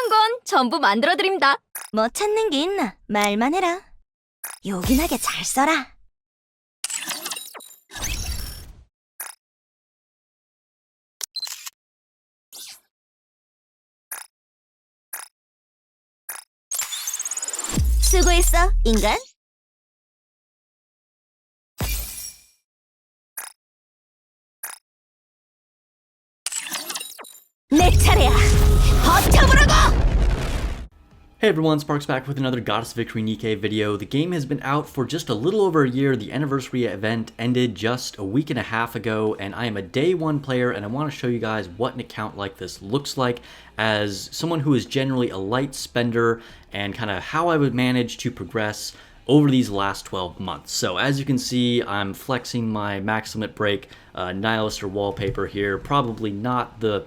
필요한 건 전부 만들어드립니다. 뭐 찾는 게 있나? 말만 해라. 요긴하게 잘 써라. 수고했어, 인간. 내 차례야. 버텨보라고! Hey everyone, Sparks back with another Goddess Victory Nikke video. The game has been out for just a little over a year. The anniversary event ended just a week and a half ago, and I am a day one player, and I want to show you guys what an account like this looks like as someone who is generally a light spender and kind of how I would manage to progress over these last 12 months. So as you can see, I'm flexing my max limit break nihilist or wallpaper here. Probably not the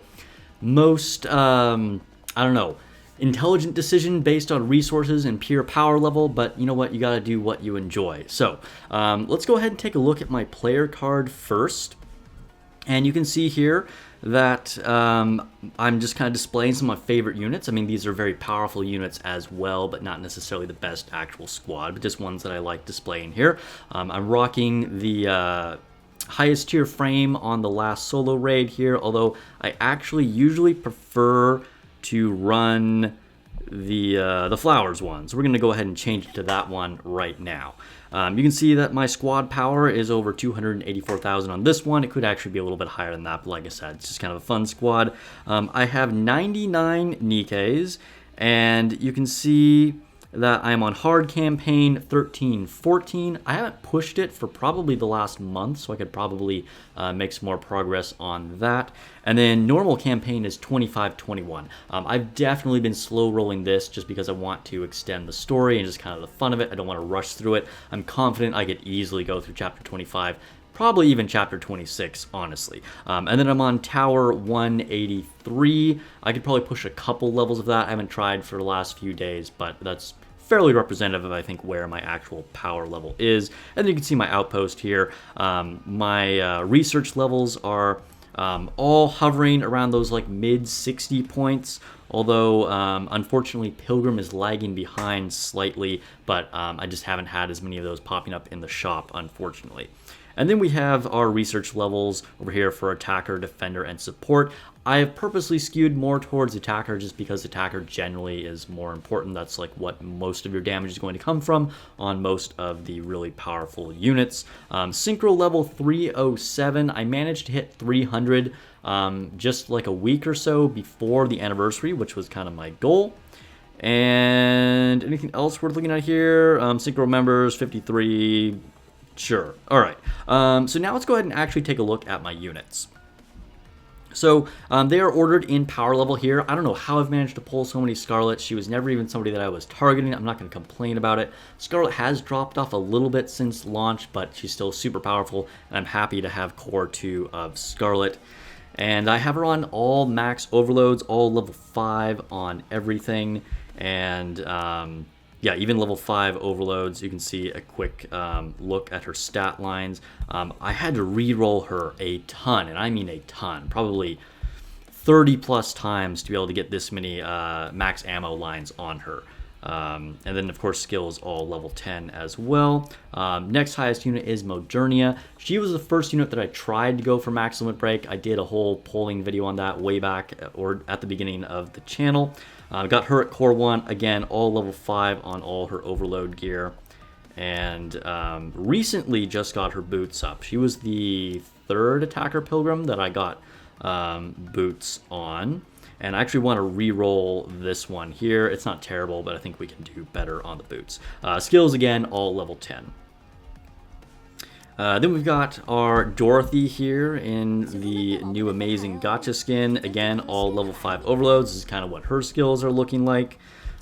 most, I don't know, intelligent decision based on resources and pure power level, but you know what, you gotta do what you enjoy. So let's go ahead and take a look at my player card first, and you can see here that I'm just kind of displaying some of my favorite units. I mean, these are very powerful units as well, but not necessarily the best actual squad, but just ones that I like displaying here. I'm rocking the highest tier frame on the last solo raid here, although I actually usually prefer to run the flowers one. So we're going to go ahead and change it to that one right now. You can see that my squad power is over 284,000 on this one. It could actually be a little bit higher than that, but like I said, it's just kind of a fun squad. I have 99 nikkes, and you can see that I'm on hard campaign 13-14. I haven't pushed it for probably the last month, so I could probably make some more progress on that. And then normal campaign is 25-21. I've definitely been slow rolling this just because I want to extend the story and just kind of the fun of it. I don't want to rush through it. I'm confident I could easily go through chapter 25, probably even chapter 26, honestly. And then I'm on tower 183. I could probably push a couple levels of that. I haven't tried for the last few days, but that's fairly representative of, I think, where my actual power level is. And then you can see my outpost here. My research levels are all hovering around those like mid 60 points, although unfortunately Pilgrim is lagging behind slightly, but I just haven't had as many of those popping up in the shop, unfortunately. And then we have our research levels over here for attacker, defender, and support. I have purposely skewed more towards attacker just because attacker generally is more important. That's like what most of your damage is going to come from on most of the really powerful units. Synchro level 307. I managed to hit 300 just like a week or so before the anniversary, which was kind of my goal. And anything else worth looking at here? Synchro members, 53. Sure. All right. So now let's go ahead and actually take a look at my units. So they are ordered in power level here. I don't know how I've managed to pull so many Scarlet. She was never even somebody that I was targeting. I'm not going to complain about it. Scarlet has dropped off a little bit since launch, but she's still super powerful, and I'm happy to have core 2 of Scarlet. And I have her on all max overloads, all level 5 on everything, and yeah, even level 5 overloads. You can see a quick look at her stat lines. I had to re-roll her a ton, and I mean a ton, probably 30 plus times to be able to get this many max ammo lines on her. And then of course skills all level 10 as well. Next highest unit is Modernia. She was the first unit that I tried to go for max limit break. I did a whole polling video on that way back or at the beginning of the channel. Got her at core 1, again, all level 5 on all her overload gear. And recently just got her boots up. She was the 3rd attacker pilgrim that I got boots on. And I actually want to re-roll this one here. It's not terrible, but I think we can do better on the boots. Skills, again, all level 10. Then we've got our Dorothy here in the new amazing gacha skin. Again, all level 5 overloads. This is kind of what her skills are looking like.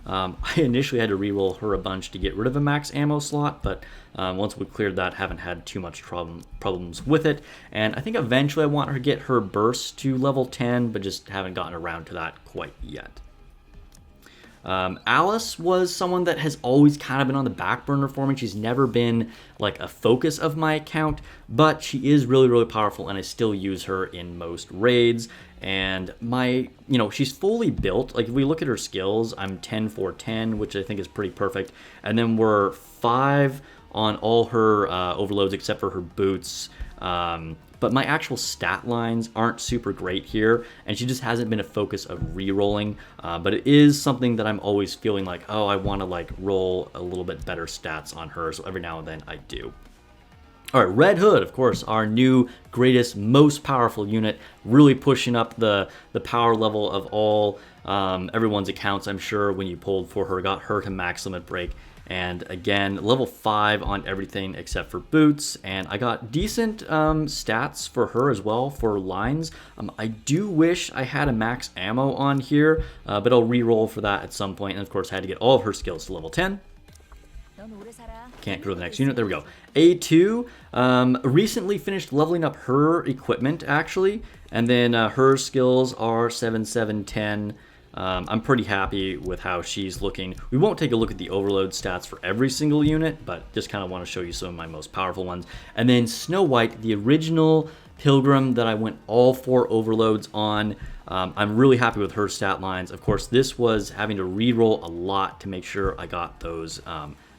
I initially had to re-roll her a bunch to get rid of a max ammo slot, but once we cleared that, haven't had too much problems with it. And I think eventually I want her to get her burst to level 10, but just haven't gotten around to that quite yet. Alice was someone that has always kind of been on the back burner for me. She's never been like a focus of my account, but she is really, really powerful, and I still use her in most raids. And she's fully built. Like, if we look at her skills, I'm 10 for 10, which I think is pretty perfect. And then we're 5 on all her overloads except for her boots. But my actual stat lines aren't super great here, and she just hasn't been a focus of re-rolling. But it is something that I'm always feeling like, oh, I want to like roll a little bit better stats on her, so every now and then I do. All right, Red Hood, of course, our new, greatest, most powerful unit, really pushing up the power level of all everyone's accounts, I'm sure, when you pulled for her, got her to max limit break. And again, level 5 on everything except for boots, and I got decent stats for her as well for lines. I do wish I had a max ammo on here, but I'll re-roll for that at some point. And of course, I had to get all of her skills to level 10. Can't go to the next unit. There we go. A2 recently finished leveling up her equipment, actually, and then her skills are 7, 7, 10. I'm pretty happy with how she's looking. We won't take a look at the overload stats for every single unit, but just kind of want to show you some of my most powerful ones. And then Snow White, the original Pilgrim that I went all 4 overloads on. I'm really happy with her stat lines. Of course, this was having to re-roll a lot to make sure I got those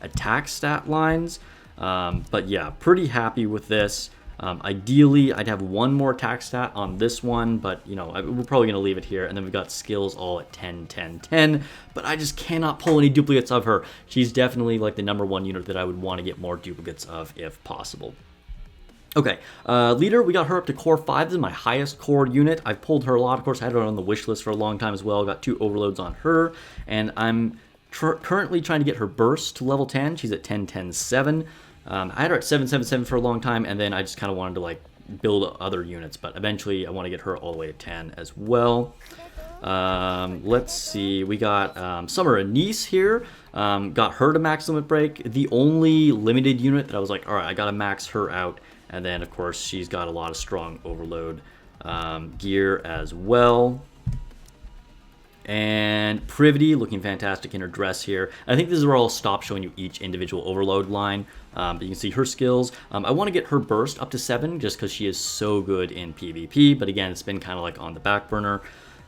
attack stat lines. But yeah, pretty happy with this. Ideally, I'd have one more attack stat on this one, but we're probably going to leave it here. And then we've got skills all at 10, 10, 10, but I just cannot pull any duplicates of her. She's definitely like the #1 unit that I would want to get more duplicates of if possible. Okay, leader, we got her up to core 5. This is my highest core unit. I've pulled her a lot. Of course, I had her on the wish list for a long time as well. Got 2 overloads on her, and I'm currently trying to get her burst to level 10. She's at 10, 10, 7. I had her at 7, 7, 7 for a long time, and then I just kind of wanted to like build other units, but eventually I want to get her all the way to 10 as well. Let's see, we got Summer Anise here. Got her to max limit break. The only limited unit that I was like, all right, I gotta max her out. And then of course she's got a lot of strong overload gear as well. And Privity looking fantastic in her dress here. I think this is where I'll stop showing you each individual overload line. But you can see her skills. I want to get her burst up to 7 just because she is so good in PvP. But again, it's been kind of like on the back burner.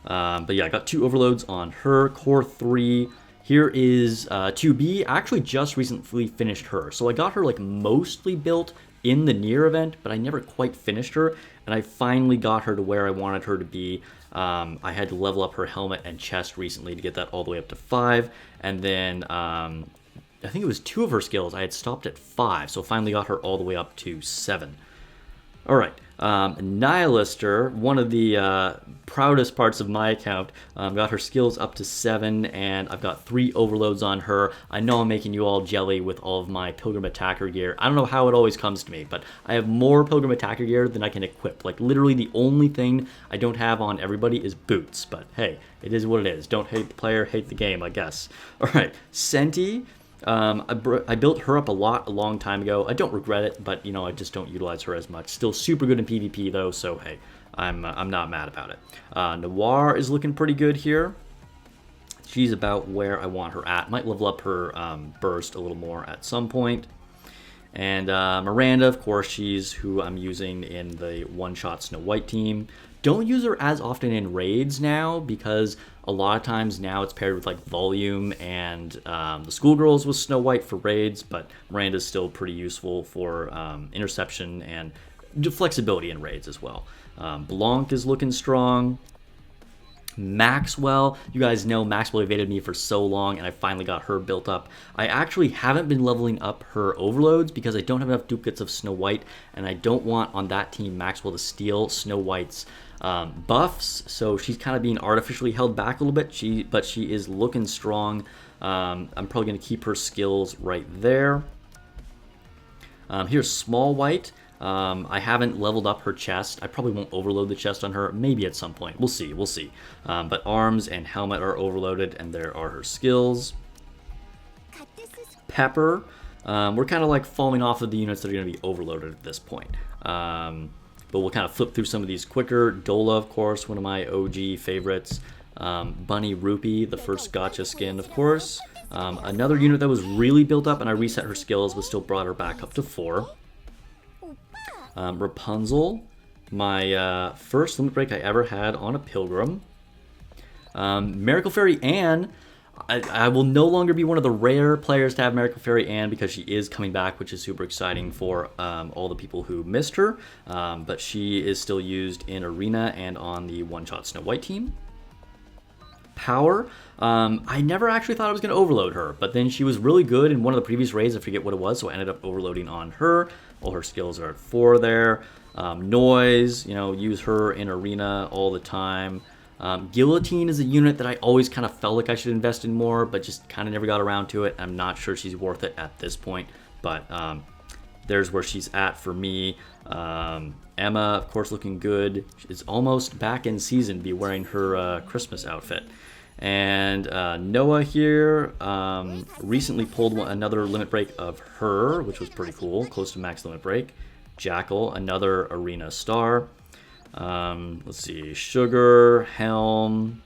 But yeah, I got 2 overloads on her. Core 3. Here is 2B. I actually just recently finished her. So I got her like mostly built in the near event, but I never quite finished her. And I finally got her to where I wanted her to be. I had to level up her helmet and chest recently to get that all the way up to 5. And then I think it was 2 of her skills. I had stopped at 5, so finally got her all the way up to 7. All right, Nihilister, one of the proudest parts of my account, got her skills up to 7, and I've got 3 overloads on her. I know I'm making you all jelly with all of my Pilgrim Attacker gear. I don't know how it always comes to me, but I have more Pilgrim Attacker gear than I can equip. Like, literally the only thing I don't have on everybody is boots, but hey, it is what it is. Don't hate the player, hate the game, I guess. All right, Senti. I built her up a long time ago. I don't regret it, but I just don't utilize her as much. Still super good in PvP though, so hey, I'm not mad about it. Noir is looking pretty good here. She's about where I want her at. Might level up her burst a little more at some point. And Miranda, of course, she's who I'm using in the one-shot Snow White team. Don't use her as often in raids now because a lot of times now it's paired with like Volume and the Schoolgirls with Snow White for raids, but Miranda's still pretty useful for interception and flexibility in raids as well. Blanc is looking strong. Maxwell, you guys know Maxwell evaded me for so long and I finally got her built up. I actually haven't been leveling up her overloads because I don't have enough duplicates of Snow White, and I don't want on that team Maxwell to steal Snow White's buffs, so she's kind of being artificially held back a little bit, but she is looking strong. I'm probably going to keep her skills right there. Here's Small White. I haven't leveled up her chest. I probably won't overload the chest on her, maybe at some point. We'll see. But arms and helmet are overloaded, and there are her skills. Pepper. We're kind of like falling off of the units that are going to be overloaded at this point. But we'll kind of flip through some of these quicker. Dola, of course, one of my OG favorites. Bunny Rupee, the first gacha skin, of course. Another unit that was really built up, and I reset her skills, but still brought her back up to 4. Rapunzel, my first limit break I ever had on a Pilgrim. Miracle Fairy Anne, I will no longer be one of the rare players to have Miracle Fairy Anne because she is coming back, which is super exciting for all the people who missed her. But she is still used in Arena and on the one-shot Snow White team. Power, I never actually thought I was going to overload her, but then she was really good in one of the previous raids. I forget what it was, so I ended up overloading on her. All her skills are at 4 there. Noise, use her in Arena all the time. Guillotine is a unit that I always kind of felt like I should invest in more, but just kind of never got around to it. I'm not sure she's worth it at this point, but there's where she's at for me. Emma, of course, looking good. She's almost back in season, be wearing her Christmas outfit. And Noah here recently pulled another limit break of her, which was pretty cool, close to max limit break. Jackal, another Arena star. Let's see, Sugar, Helm,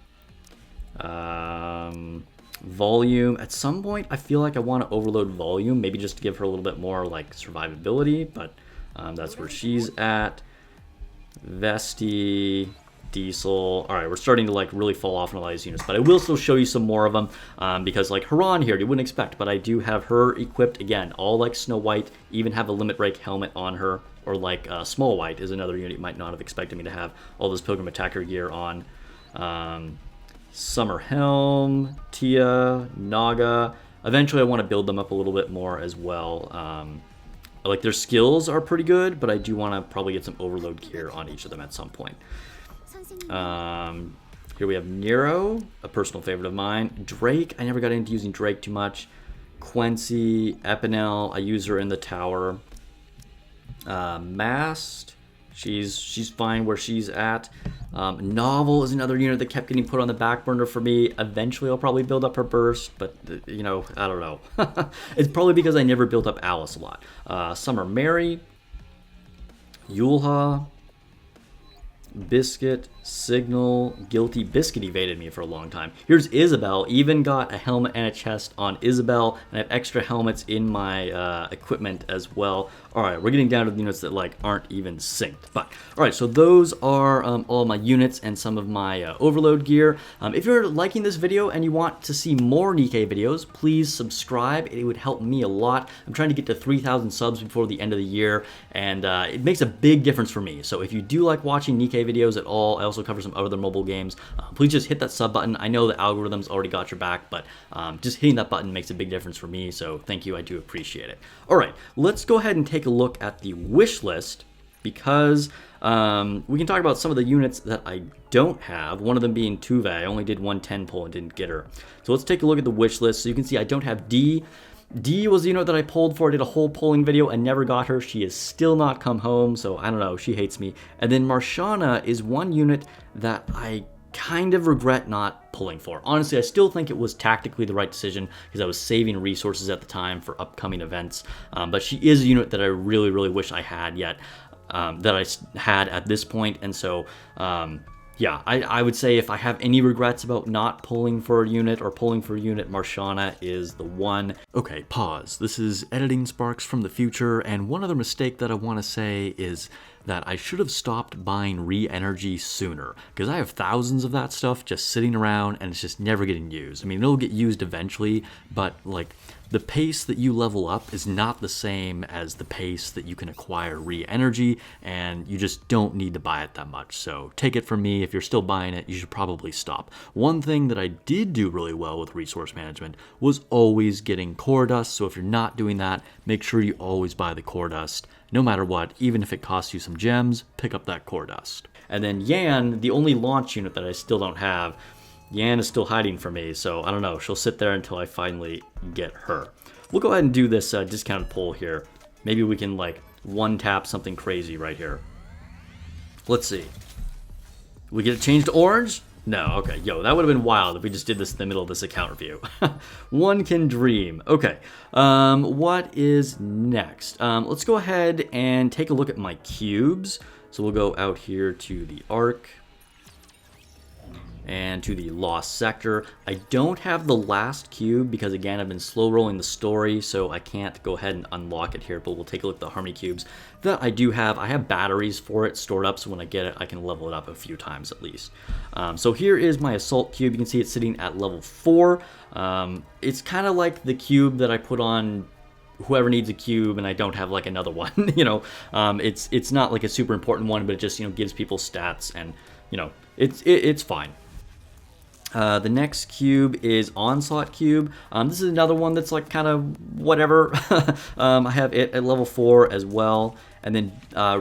Volume. At some point, I feel like I want to overload Volume, maybe just to give her a little bit more like survivability, but that's where she's at. Vesti, Diesel. All right, we're starting to like really fall off in a lot of these units, but I will still show you some more of them because like Haran here, you wouldn't expect, but I do have her equipped again, all like Snow White, even have a limit break helmet on her, or like Small White is another unit you might not have expected me to have all this Pilgrim Attacker gear on. Summer Helm, Tia, Naga. Eventually I want to build them up a little bit more as well. Like their skills are pretty good, but I do want to probably get some overload gear on each of them at some point. Here we have Nero, a personal favorite of mine. Drake, I never got into using Drake too much. Quincy, Epinel, I use her in the tower. Mast, she's fine where she's at. Novel is another unit that kept getting put on the back burner for me. Eventually I'll probably build up her burst, but I don't know. It's probably because I never built up Alice a lot. Summer Mary, Yulha, Biscuit, Signal, Guilty. Biscuit evaded me for a long time. Here's Isabel. Even got a helmet and a chest on Isabel, and I have extra helmets in my equipment as well. All right, we're getting down to the units that like aren't even synced. But all right, so those are all my units and some of my overload gear. If you're liking this video and you want to see more Nikke videos, please subscribe. It would help me a lot. I'm trying to get to 3,000 subs before the end of the year, and it makes a big difference for me. So if you do like watching Nikke videos at all, I also cover some other mobile games. Please just hit that sub button. I know the algorithm's already got your back, but just hitting that button makes a big difference for me. So thank you. I do appreciate it. All right, let's go ahead and take a look at the wish list because we can talk about some of the units that I don't have. One of them being Tuve. I only did 110 pull and didn't get her. So let's take a look at the wish list. So you can see I don't have D. D was the unit that I pulled for. I did a whole pulling video and never got her. She has still not come home, so I don't know. She hates me. And then Marshana is one unit that I kind of regret not pulling for. Honestly, I still think it was tactically the right decision because I was saving resources at the time for upcoming events. But she is a unit that I really, really wish I had yet, that I had at this point. And so, yeah, I would say if I have any regrets about not pulling for a unit or pulling for a unit, Marshana is the one. Okay, pause. This is Editing Sparks from the future, and one other mistake that I want to say is that I should have stopped buying re-energy sooner, because I have thousands of that stuff just sitting around and it's just never getting used. I mean, it'll get used eventually, but like the pace that you level up is not the same as the pace that you can acquire re-energy, and you just don't need to buy it that much. So take it from me, if you're still buying it, you should probably stop. One thing that I did do really well with resource management was always getting core dust, so if you're not doing that, make sure you always buy the core dust. No matter what, even if it costs you some gems, pick up that core dust. And then Yan, the only launch unit that I still don't have, Yan is still hiding for me, so I don't know. She'll sit there until I finally get her. We'll go ahead and do this discounted pull here. Maybe we can like one-tap something crazy right here. Let's see. We get it changed to orange? No, okay. Yo, that would have been wild if we just did this in the middle of this account review. One can dream. Okay, what is next? Let's go ahead and take a look at my cubes. So we'll go out here to the arc. and to the Lost Sector. I don't have the last cube because, again, I've been slow rolling the story, so I can't go ahead and unlock it here, but we'll take a look at the Harmony cubes that I do have. I have batteries for it stored up, so when I get it, I can level it up a few times at least. So here is my Assault cube. You can see it's sitting at level 4. It's kind of like the cube that I put on whoever needs a cube, and I don't have like another one. It's not like a super important one, but it just gives people stats, and it's fine. The next cube is Onslaught cube. This is another one that's like kind of whatever. I have it at level 4 as well. And then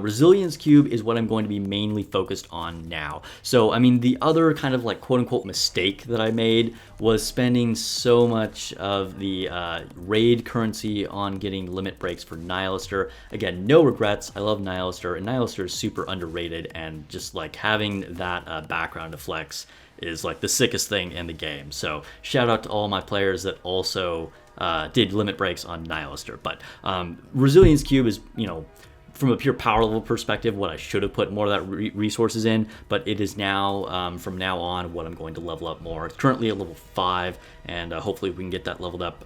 Resilience cube is what I'm going to be mainly focused on now. So, I mean, the other kind of like quote-unquote mistake that I made was spending so much of the raid currency on getting limit breaks for Nihilister. Again, no regrets. I love Nihilister, and Nihilister is super underrated, and just like having that background to flex is like the sickest thing in the game. So shout out to all my players that also did limit breaks on Nihilister. But Resilience cube is, from a pure power level perspective, what I should have put more of that resources in, but it is now, from now on, what I'm going to level up more. It's currently at level 5, and hopefully we can get that leveled up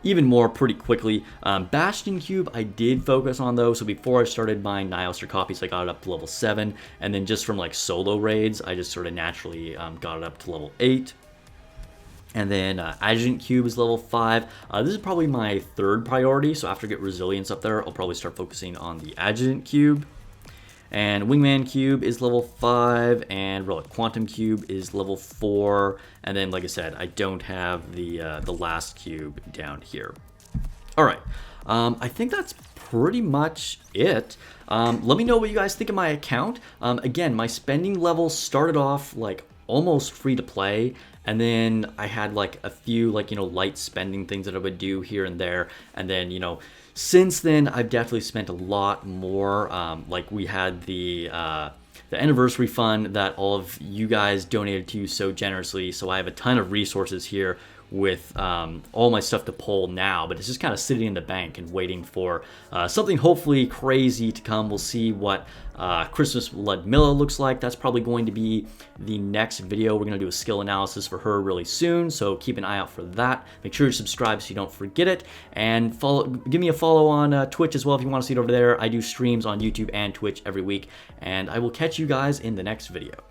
even more pretty quickly. Bastion cube, I did focus on though, so before I started buying Nihilister copies, I got it up to level 7, and then just from like solo raids, I just sort of naturally got it up to level 8. And then Adjutant cube is level 5. This is probably my 3rd priority, so after I get Resilience up there, I'll probably start focusing on the Adjutant cube. And Wingman cube is level 5, and Relic Quantum cube is level 4. And then, like I said, I don't have the last cube down here. All right, I think that's pretty much it. Let me know what you guys think of my account. Again, my spending level started off like almost free to play, and then I had like a few like light spending things that I would do here and there, and then since then I've definitely spent a lot more. Like we had the anniversary fund that all of you guys donated to so generously, so I have a ton of resources here with all my stuff to pull now, but it's just kind of sitting in the bank and waiting for something hopefully crazy to come. We'll see what Christmas Ludmilla looks like. That's probably going to be the next video. We're going to do a skill analysis for her really soon, so keep an eye out for that. Make sure you subscribe so you don't forget it, and give me a follow on Twitch as well if you want to see it over there. I do streams on YouTube and Twitch every week, and I will catch you guys in the next video.